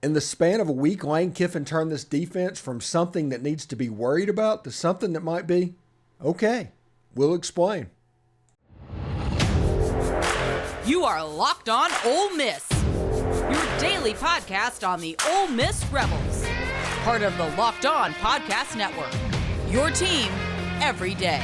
In the span of a week, Lane Kiffin turned this defense from something that needs to be worried about to something that might be okay. We'll explain. You are Locked On Ole Miss, your daily podcast on the Ole Miss Rebels, part of the Locked On Podcast Network, your team every day.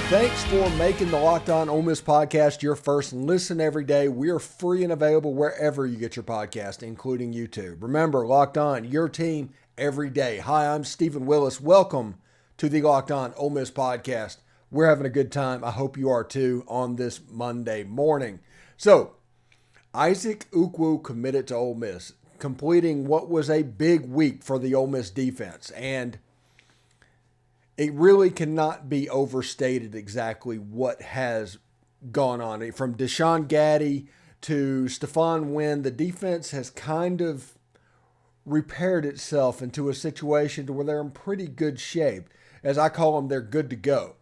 Thanks for making the Locked On Ole Miss podcast your first listen every day. We are free and available wherever you get your podcast, including YouTube. Remember, Locked On, your team every day. Hi, I'm Stephen Willis. Welcome to the Locked On Ole Miss podcast. We're having a good time. I hope you are too on this Monday morning. So, Isaac Ukwu committed to Ole Miss, completing what was a big week for the Ole Miss defense. And it really cannot be overstated exactly what has gone on. From DeShaun Gaddie to Stephon Wynn, the defense has kind of repaired itself into a situation to where they're in pretty good shape. As I call them, they're good to go.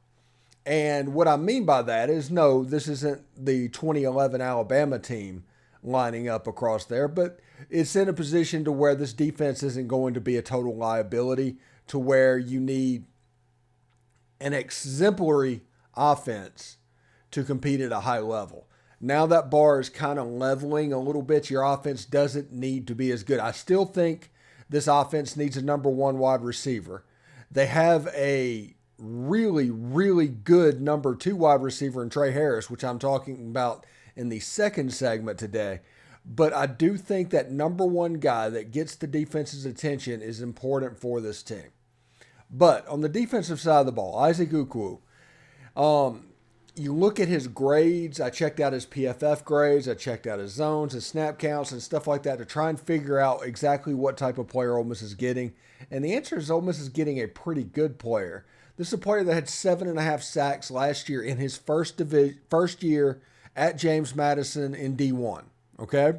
And what I mean by that is, no, this isn't the 2011 Alabama team lining up across there, but it's in a position to where this defense isn't going to be a total liability, to where you need an exemplary offense to compete at a high level. Now that bar is kind of leveling a little bit. Your offense doesn't need to be as good. I still think this offense needs a number one wide receiver. They have a really, really good number two wide receiver in Tre Harris, which I'm talking about in the second segment today. But I do think that number one guy that gets the defense's attention is important for this team. But on the defensive side of the ball, Isaac Ukwu, you look at his grades. I checked out his PFF grades. I checked out his zones, his snap counts, and stuff like that to try and figure out exactly what type of player Ole Miss is getting. And the answer is Ole Miss is getting a pretty good player. This is a player that had 7.5 sacks last year in his first year at James Madison in D1. Okay?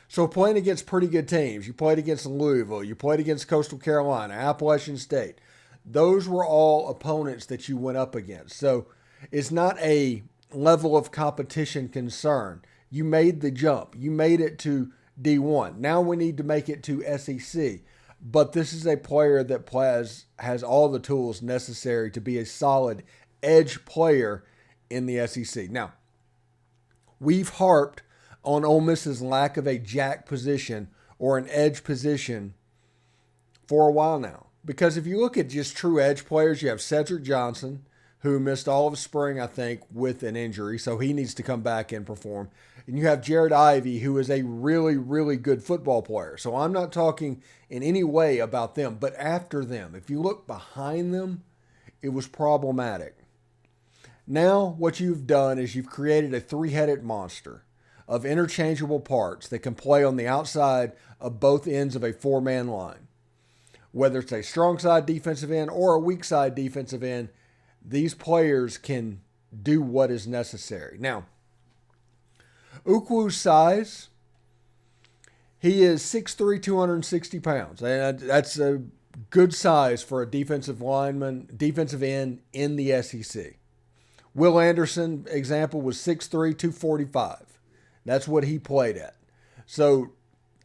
So playing against pretty good teams, you played against Louisville, you played against Coastal Carolina, Appalachian State. Those were all opponents that you went up against. So it's not a level of competition concern. You made the jump. You made it to D1. Now we need to make it to SEC. But this is a player that has all the tools necessary to be a solid edge player in the SEC. Now, we've harped on Ole Miss's lack of a jack position or an edge position for a while now. Because if you look at just true edge players, you have Cedric Johnson, who missed all of spring, I think, with an injury, so he needs to come back and perform. And you have Jared Ivey, who is a really, really good football player. So I'm not talking in any way about them, but after them, if you look behind them, it was problematic. Now what you've done is you've created a three-headed monster of interchangeable parts that can play on the outside of both ends of a four-man line. Whether it's a strong side defensive end or a weak side defensive end, these players can do what is necessary. Now, Ukwu's size, he is 6'3", 260 pounds. And that's a good size for a defensive end in the SEC. Will Anderson, example, was 6'3", 245. That's what he played at. So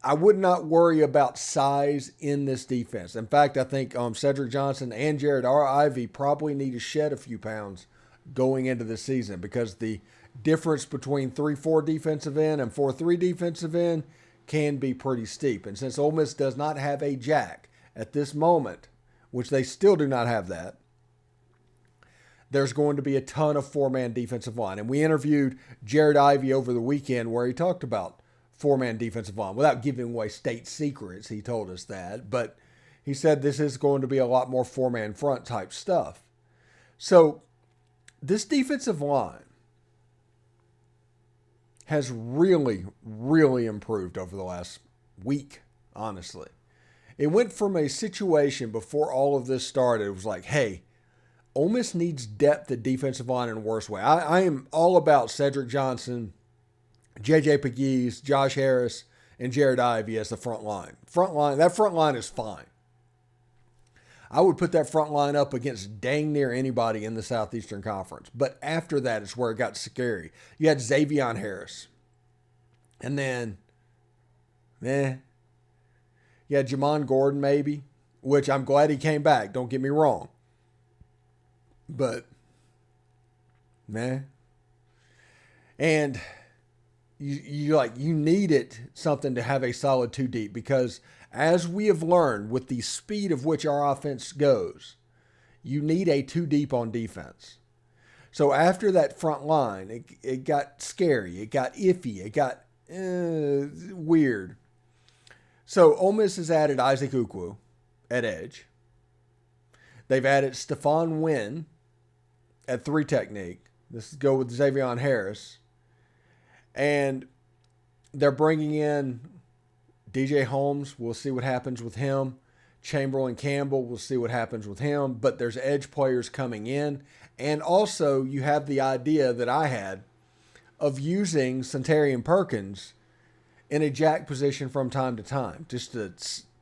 I would not worry about size in this defense. In fact, I think Cedric Johnson and Jared Ivey probably need to shed a few pounds going into the season, because the difference between 3-4 defensive end and 4-3 defensive end can be pretty steep. And since Ole Miss does not have a jack at this moment, which they still do not have that, there's going to be a ton of four-man defensive line. And we interviewed Jared Ivey over the weekend where he talked about four-man defensive line. Without giving away state secrets, he told us that. But he said this is going to be a lot more four-man front type stuff. So this defensive line has really, really improved over the last week, honestly. It went from a situation before all of this started. It was like, hey, Ole Miss needs depth at defensive line in a worse way. I am all about Cedric Johnson, J.J. Pegues, Josh Harris, and Jared Ivey as the front line. That front line is fine. I would put that front line up against dang near anybody in the Southeastern Conference. But after that is where it got scary. You had Xavier Harris. And then, you had Jamon Gordon maybe, which I'm glad he came back. Don't get me wrong. But, and you needed something to have a solid two deep, because as we have learned with the speed of which our offense goes, you need a two deep on defense. So after that front line, it got scary. It got iffy. It got weird. So Ole Miss has added Isaac Ukwu at edge. They've added Stephon Wynn at 3 technique. This is go with Xavier Harris. And they're bringing in DJ Holmes. We'll see what happens with him. Chamberlain Campbell, we'll see what happens with him. But there's edge players coming in. And also you have the idea that I had of using Centarian Perkins in a jack position from time to time, just to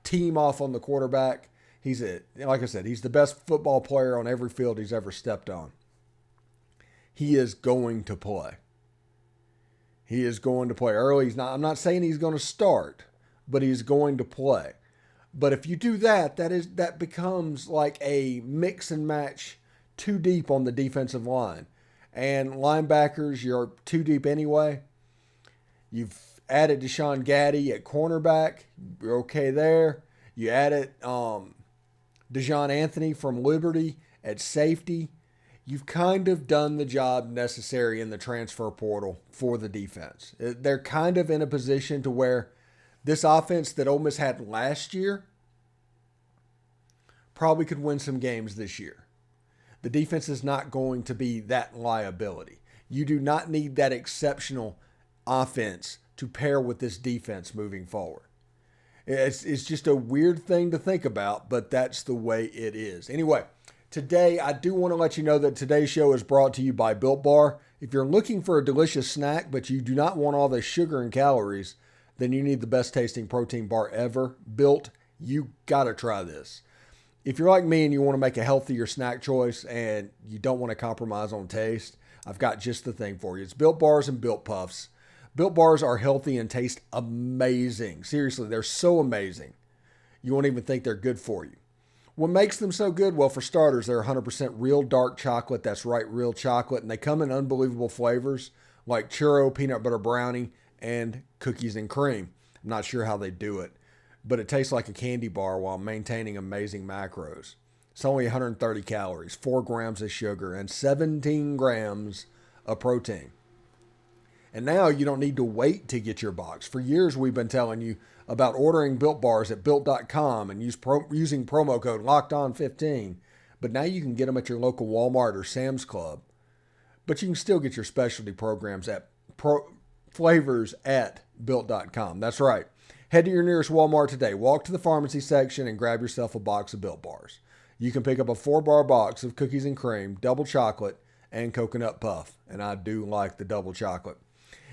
team off on the quarterback. Like I said, he's the best football player on every field he's ever stepped on. He is going to play. He is going to play early. I'm not saying he's going to start, but he's going to play. But if you do that, that becomes like a mix and match too deep on the defensive line. And linebackers, you're too deep anyway. You've added DeShaun Gaddie at cornerback. You're okay there. You added Dejon Anthony from Liberty at safety. You've kind of done the job necessary in the transfer portal for the defense. They're kind of in a position to where this offense that Ole Miss had last year probably could win some games this year. The defense is not going to be that liability. You do not need that exceptional offense to pair with this defense moving forward. It's just a weird thing to think about, but that's the way it is. Anyway, today I do want to let you know that today's show is brought to you by Built Bar. If you're looking for a delicious snack, but you do not want all the sugar and calories, then you need the best tasting protein bar ever. Built, you got to try this. If you're like me and you want to make a healthier snack choice and you don't want to compromise on taste, I've got just the thing for you. It's Built Bars and Built Puffs. Built Bars are healthy and taste amazing. Seriously, they're so amazing. You won't even think they're good for you. What makes them so good? Well, for starters, they're 100% real dark chocolate. That's right, real chocolate. And they come in unbelievable flavors like churro, peanut butter brownie, and cookies and cream. I'm not sure how they do it, but it tastes like a candy bar while maintaining amazing macros. It's only 130 calories, 4 grams of sugar, and 17 grams of protein. And now you don't need to wait to get your box. For years, we've been telling you about ordering Built Bars at Built.com and using promo code LOCKEDON15. But now you can get them at your local Walmart or Sam's Club. But you can still get your specialty programs at flavors at Built.com. That's right. Head to your nearest Walmart today. Walk to the pharmacy section and grab yourself a box of Built Bars. You can pick up a 4-bar box of cookies and cream, double chocolate, and coconut puff. And I do like the double chocolate.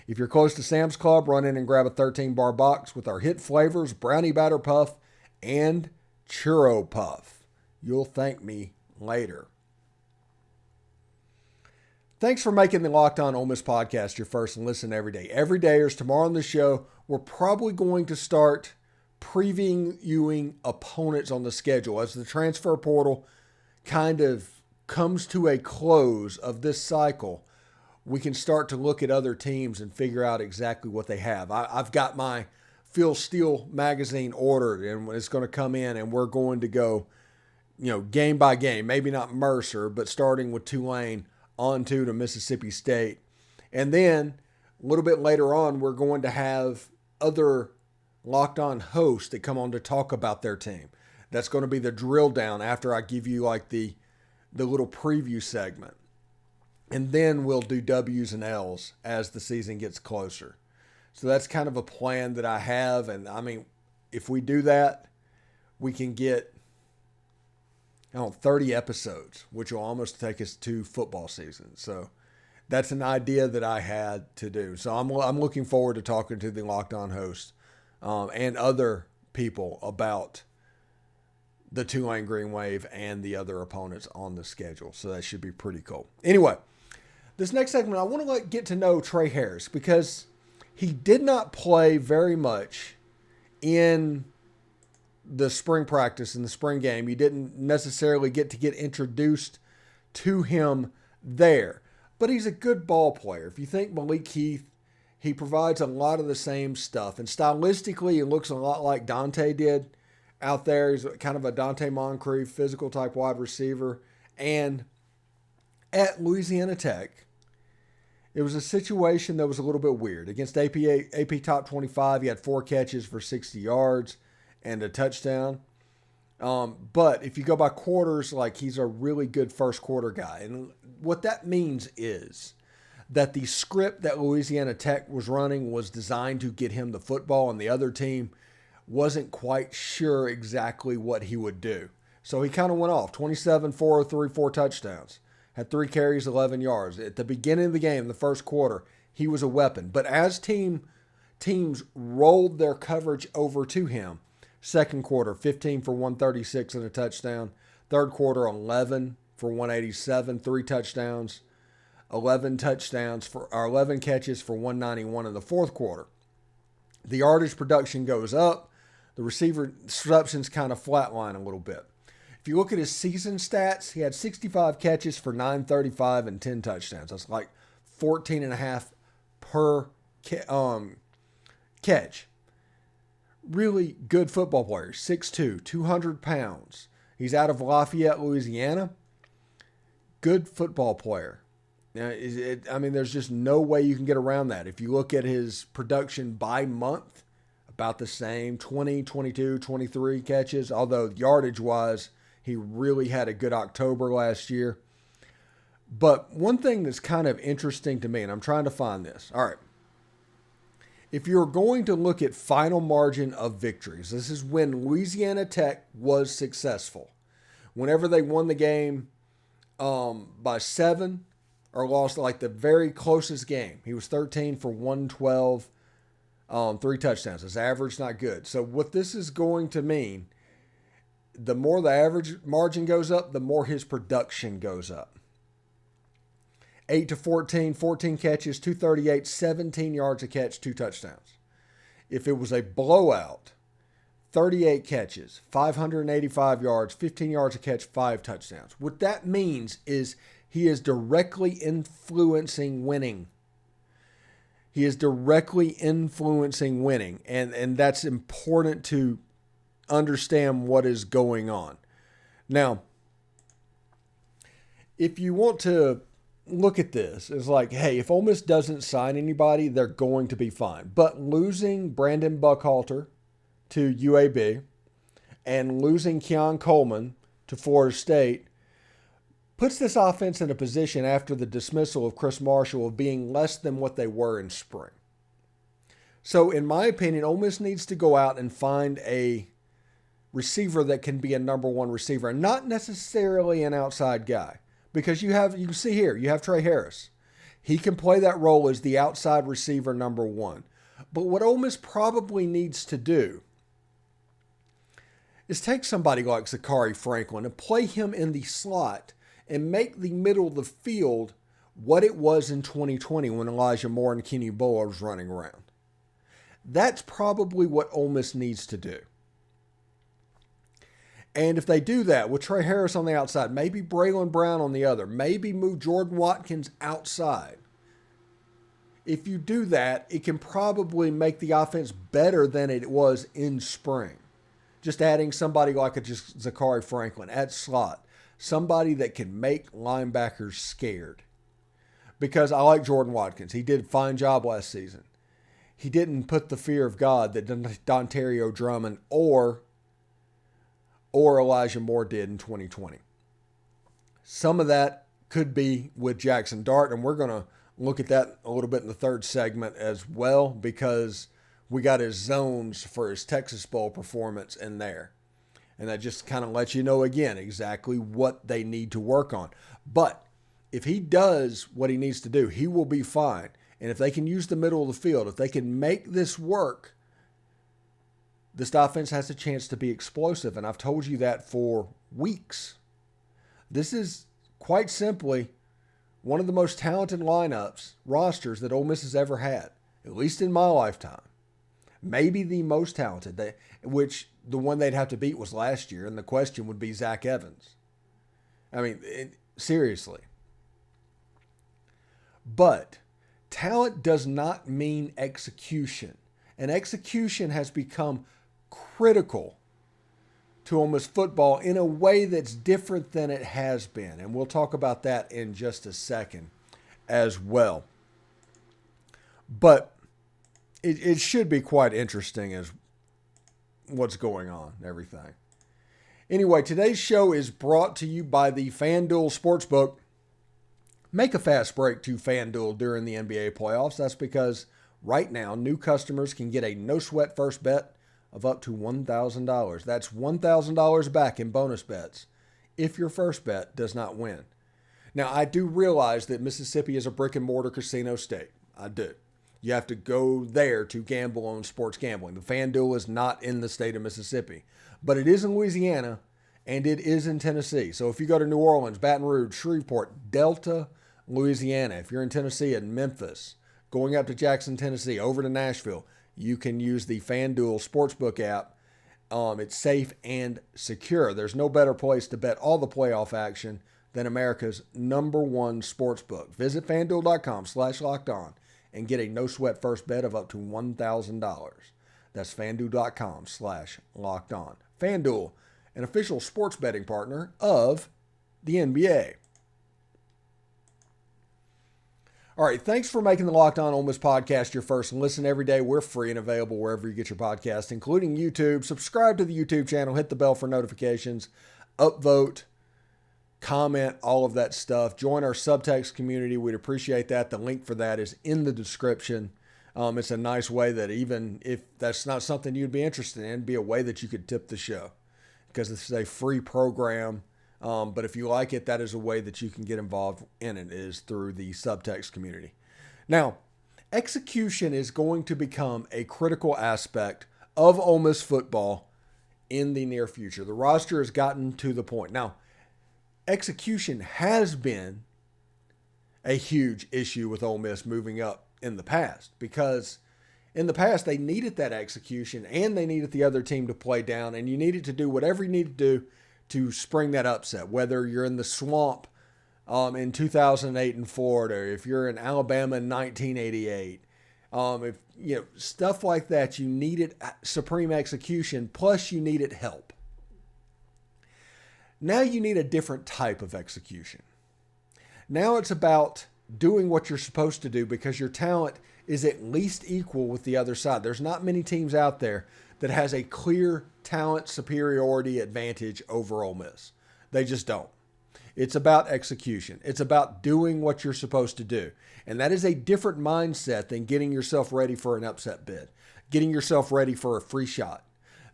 If you're close to Sam's Club, run in and grab a 13-bar box with our hit flavors, Brownie Batter Puff and Churro Puff. You'll thank me later. Thanks for making the Locked On Ole Miss podcast your first and listen every day. Every day or tomorrow on the show, we're probably going to start previewing opponents on the schedule as the transfer portal kind of comes to a close of this cycle. We can start to look at other teams and figure out exactly what they have. I've got my Phil Steele magazine ordered, and it's going to come in, and we're going to go, game by game. Maybe not Mercer, but starting with Tulane on to Mississippi State. And then a little bit later on, we're going to have other Locked On hosts that come on to talk about their team. That's going to be the drill down after I give you like the little preview segment. And then we'll do W's and L's as the season gets closer. So that's kind of a plan that I have. And I mean, if we do that, we can get 30 episodes, which will almost take us to football season. So that's an idea that I had to do. So I'm looking forward to talking to the Locked On host and other people about the Tulane Green Wave and the other opponents on the schedule. So that should be pretty cool. Anyway, this next segment, I want to get to know Tre Harris because he did not play very much in the spring practice, in the spring game. You didn't necessarily get introduced to him there. But he's a good ball player. If you think Malik Heath, he provides a lot of the same stuff. And stylistically, it looks a lot like Dante did out there. He's kind of a Dante Moncrief, physical type wide receiver. And at Louisiana Tech, it was a situation that was a little bit weird. Against AP Top 25, he had 4 catches for 60 yards and a touchdown. But if you go by quarters, like, he's a really good first quarter guy. And what that means is that the script that Louisiana Tech was running was designed to get him the football, and the other team wasn't quite sure exactly what he would do. So he kind of went off. 27, 403, 4 touchdowns. Had 3 carries, 11 yards. At the beginning of the game, the first quarter, he was a weapon. But as teams rolled their coverage over to him, second quarter, 15 for 136 and a touchdown. Third quarter, 11 for 187, 3 touchdowns. 11 catches for 191 in the fourth quarter. The yardage production goes up. The receiver receptions kind of flatline a little bit. If you look at his season stats, he had 65 catches for 935 and 10 touchdowns. That's like 14 and a half per catch. Really good football player. 6'2", 200 pounds. He's out of Lafayette, Louisiana. Good football player. There's just no way you can get around that. If you look at his production by month, about the same, 20, 22, 23 catches, although yardage-wise, he really had a good October last year. But one thing that's kind of interesting to me, and I'm trying to find this. All right. If you're going to look at final margin of victories, this is when Louisiana Tech was successful. Whenever they won the game by 7 or lost like the very closest game, he was 13 for 112, 3 touchdowns. His average not good. So what this is going to mean, the more the average margin goes up, the more his production goes up. 8 to 14, 14 catches, 238, 17 yards a catch, 2 touchdowns. If it was a blowout, 38 catches, 585 yards, 15 yards a catch, 5 touchdowns. What that means is he is directly influencing winning. He is directly influencing winning, and that's important to understand what is going on. Now, if you want to look at this, it's like, hey, if Ole Miss doesn't sign anybody, they're going to be fine. But losing Brandon Buckhalter to UAB and losing Keon Coleman to Florida State puts this offense in a position after the dismissal of Chris Marshall of being less than what they were in spring. So in my opinion, Ole Miss needs to go out and find a receiver that can be a number 1 receiver and not necessarily an outside guy. Because you can see here, you have Tre Harris. He can play that role as the outside receiver number 1. But what Ole Miss probably needs to do is take somebody like Zachary Franklin and play him in the slot and make the middle of the field what it was in 2020 when Elijah Moore and Kenny Buller was running around. That's probably what Ole Miss needs to do. And if they do that with Tre Harris on the outside, maybe Braylon Brown on the other, maybe move Jordan Watkins outside. If you do that, it can probably make the offense better than it was in spring. Just adding somebody like just Zachary Franklin at slot. Somebody that can make linebackers scared. Because I like Jordan Watkins. He did a fine job last season. He didn't put the fear of God that Dontario Drummond or Elijah Moore did in 2020. Some of that could be with Jackson Dart, and we're going to look at that a little bit in the third segment as well because we got his zones for his Texas Bowl performance in there. And that just kind of lets you know, again, exactly what they need to work on. But if he does what he needs to do, he will be fine. And if they can use the middle of the field, if they can make this work, this offense has a chance to be explosive, and I've told you that for weeks. This is quite simply one of the most talented rosters that Ole Miss has ever had, at least in my lifetime. Maybe the most talented, which the one they'd have to beat was last year, and the question would be Zach Evans. I mean, seriously. But talent does not mean execution, and execution has become critical to Ole Miss football in a way that's different than it has been. And we'll talk about that in just a second as well. But it should be quite interesting as what's going on and everything. Anyway, today's show is brought to you by the FanDuel Sportsbook. Make a fast break to FanDuel during the NBA playoffs. That's because right now, new customers can get a no-sweat first bet of up to $1,000. That's $1,000 back in bonus bets if your first bet does not win. Now, I do realize that Mississippi is a brick-and-mortar casino state. I do. You have to go there to gamble on sports gambling. The FanDuel is not in the state of Mississippi, but it is in Louisiana and it is in Tennessee. So if you go to New Orleans, Baton Rouge, Shreveport, Delta, Louisiana, if you're in Tennessee and Memphis, going up to Jackson, Tennessee, over to Nashville, you can use the FanDuel Sportsbook app. It's safe and secure. There's no better place to bet all the playoff action than America's #1 sportsbook. Visit FanDuel.com/lockedon and get a no-sweat first bet of up to $1,000. That's FanDuel.com/lockedon. FanDuel, an official sports betting partner of the NBA. All right, thanks for making the Locked On Ole Miss podcast your first listen every day. We're free and available wherever you get your podcast, including YouTube. Subscribe to the YouTube channel, hit the bell for notifications, upvote, comment, all of that stuff. Join our subtext community. We'd appreciate that. The link for that is in the description. It's a nice way that even if that's not something you'd be interested in, be a way that you could tip the show because this is a free program. But if you like it, that is a way that you can get involved in it, is through the subtext community. Now, execution is going to become a critical aspect of Ole Miss football in the near future. The roster has gotten to the point. Now, execution has been a huge issue with Ole Miss moving up in the past, because in the past they needed that execution and they needed the other team to play down, and you needed to do whatever you need to do to spring that upset, whether you're in the swamp in 2008 in Florida, or if you're in Alabama in 1988, if stuff like that. You needed supreme execution, plus you needed help. Now you need a different type of execution. Now it's about doing what you're supposed to do because your talent is at least equal with the other side. There's not many teams out there that has a clear talent superiority advantage over Ole Miss. They just don't. It's about execution. It's about doing what you're supposed to do. And that is a different mindset than getting yourself ready for an upset bid, getting yourself ready for a free shot.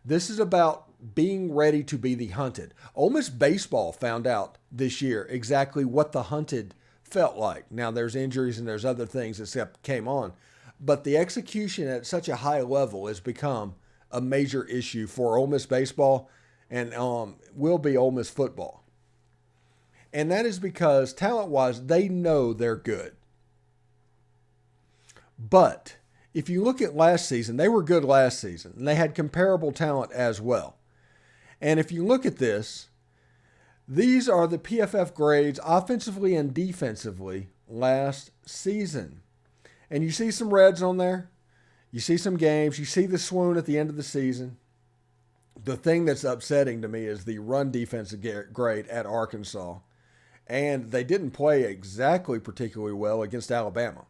This is about being ready to be the hunted. Ole Miss baseball found out this year exactly what the hunted felt like. Now, there's injuries and there's other things that came on, but the execution at such a high level has become a major issue for Ole Miss baseball and will be Ole Miss football. And that is because talent-wise, they know they're good. But if you look at last season, they were good last season, and they had comparable talent as well. And if you look at this, these are the PFF grades offensively and defensively last season. And you see some reds on there. You see some games. You see the swoon at the end of the season. The thing that's upsetting to me is the run defensive grade at Arkansas. And they didn't play exactly particularly well against Alabama.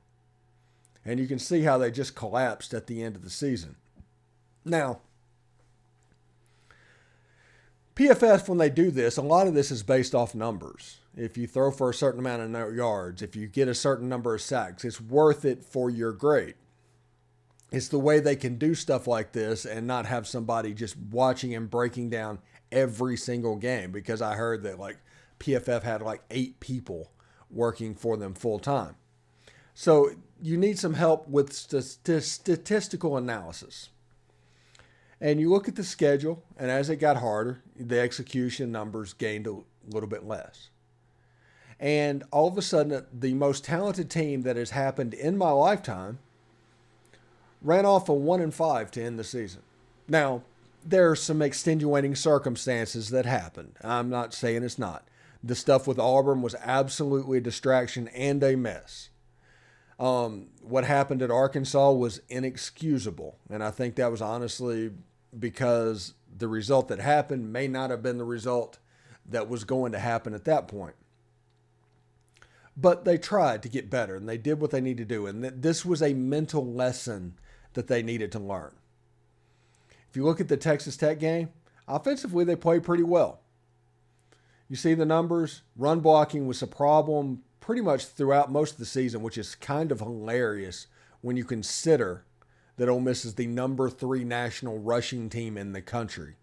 And you can see how they just collapsed at the end of the season. Now, PFF, when they do this, a lot of this is based off numbers. If you throw for a certain amount of yards, if you get a certain number of sacks, it's worth it for your grade. It's the way they can do stuff like this and not have somebody just watching and breaking down every single game, because I heard that PFF had 8 people working for them full time. So you need some help with statistical analysis. And you look at the schedule, and as it got harder, the execution numbers gained a little bit less. And all of a sudden, the most talented team that has happened in my lifetime ran off a 1-5 to end the season. Now, there are some extenuating circumstances that happened. I'm not saying it's not. The stuff with Auburn was absolutely a distraction and a mess. What happened at Arkansas was inexcusable. And I think that was honestly because the result that happened may not have been the result that was going to happen at that point. But they tried to get better, and they did what they needed to do. And this was a mental lesson that they needed to learn. If you look at the Texas Tech game, offensively they played pretty well. You see the numbers. Run blocking was a problem pretty much throughout most of the season, which is kind of hilarious when you consider that Ole Miss is the number 3 national rushing team in the country.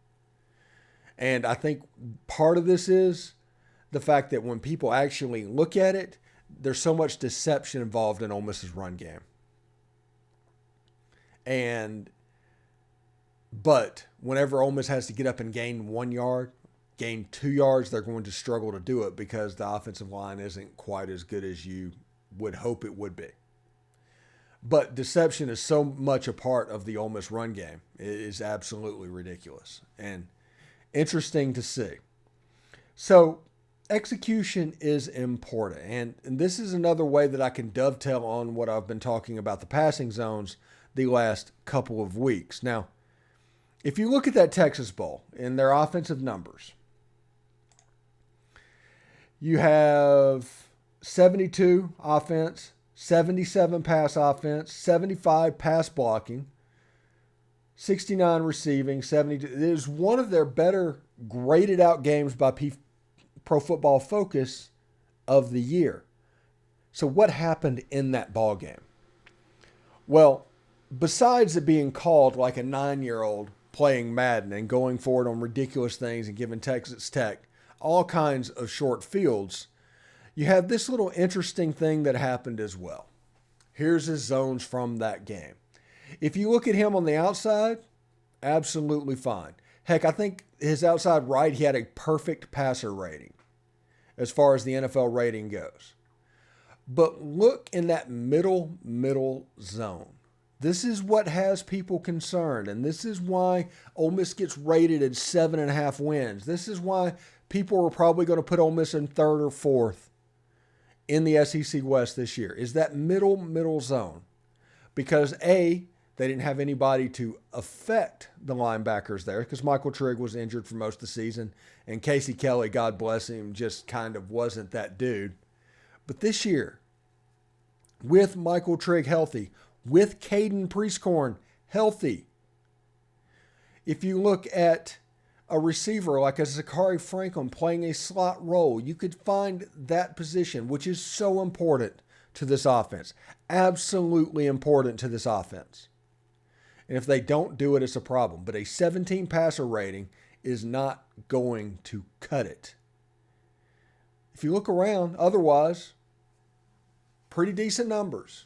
And I think part of this is the fact that when people actually look at it, there's so much deception involved in Ole Miss's run game. But whenever Ole Miss has to get up and gain 1 yard, gain 2 yards, they're going to struggle to do it because the offensive line isn't quite as good as you would hope it would be. But deception is so much a part of the Ole Miss run game. It is absolutely ridiculous and interesting to see. So execution is important. And this is another way that I can dovetail on what I've been talking about the passing zones the last couple of weeks. Now, if you look at that Texas Bowl and their offensive numbers, you have 72 offense, 77 pass offense, 75 pass blocking, 69 receiving, 72. It is one of their better graded out games by Pro Football Focus of the year. So what happened in that ball game? Well, besides it being called like a 9-year-old playing Madden and going forward on ridiculous things and giving Texas Tech all kinds of short fields, you have this little interesting thing that happened as well. Here's his zones from that game. If you look at him on the outside, absolutely fine. Heck, I think his outside right, he had a perfect passer rating as far as the NFL rating goes. But look in that middle zone. This is what has people concerned, and this is why Ole Miss gets rated at 7.5 wins. This is why people are probably going to put Ole Miss in 3rd or 4th in the SEC West this year, is that middle zone. Because A, they didn't have anybody to affect the linebackers there because Michael Trigg was injured for most of the season, and Casey Kelly, God bless him, just kind of wasn't that dude. But this year, with Michael Trigg healthy, with Caden Priestcorn healthy, if you look at a receiver like a Zachary Franklin playing a slot role, you could find that position, which is so important to this offense. Absolutely important to this offense. And if they don't do it, it's a problem. But a 17 passer rating is not going to cut it. If you look around, otherwise, pretty decent numbers.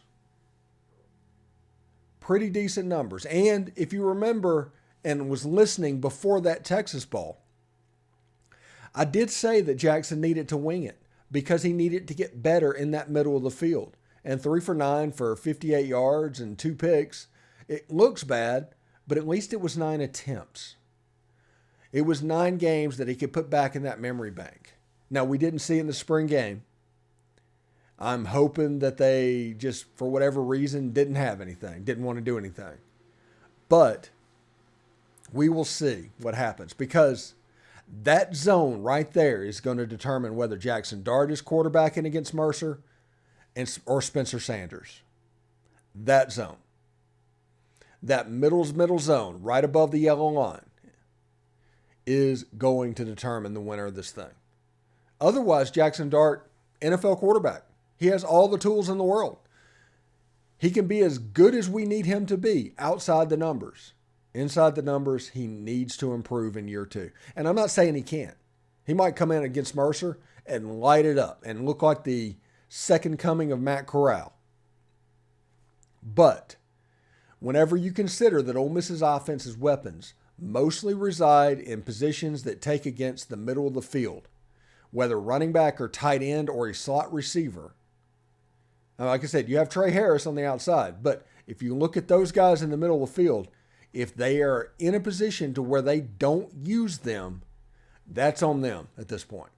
Pretty decent numbers. And if you remember and was listening before that Texas Bowl, I did say that Jackson needed to wing it because he needed to get better in that middle of the field. And 3 for 9 for 58 yards and 2 picks. It looks bad, but at least it was 9 attempts. It was 9 games that he could put back in that memory bank. Now, we didn't see it in the spring game. I'm hoping that they just, for whatever reason, didn't have anything, didn't want to do anything. But we will see what happens because that zone right there is going to determine whether Jackson Dart is quarterbacking against Mercer or Spencer Sanders. That zone. That middle zone right above the yellow line is going to determine the winner of this thing. Otherwise, Jackson Dart, NFL quarterback. He has all the tools in the world. He can be as good as we need him to be outside the numbers. Inside the numbers, he needs to improve in year 2. And I'm not saying he can't. He might come in against Mercer and light it up and look like the second coming of Matt Corral. But whenever you consider that Ole Miss's offense's weapons mostly reside in positions that take against the middle of the field, whether running back or tight end or a slot receiver. Now, like I said, you have Tre Harris on the outside, but if you look at those guys in the middle of the field, if they are in a position to where they don't use them, that's on them at this point.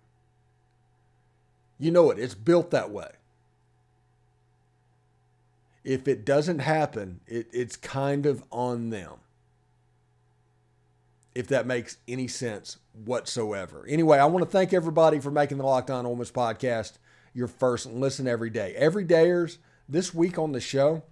You know it. It's built that way. If it doesn't happen, it's kind of on them. If that makes any sense whatsoever. Anyway, I want to thank everybody for making the Locked On Ole Miss podcast your first listen every day. Every dayers, this week on the show,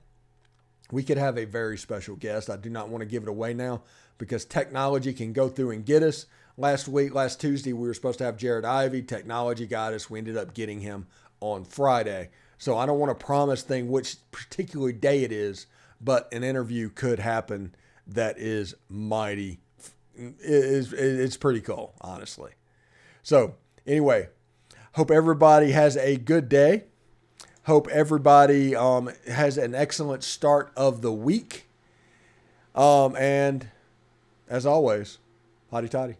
we could have a very special guest. I do not want to give it away now because technology can go through and get us. Last Tuesday, we were supposed to have Jared Ivey. Technology got us. We ended up getting him on Friday. So I don't want to promise which particular day it is, but an interview could happen that is mighty. It's pretty cool, honestly. So anyway, hope everybody has a good day. Hope everybody has an excellent start of the week. And as always, hotty toddy.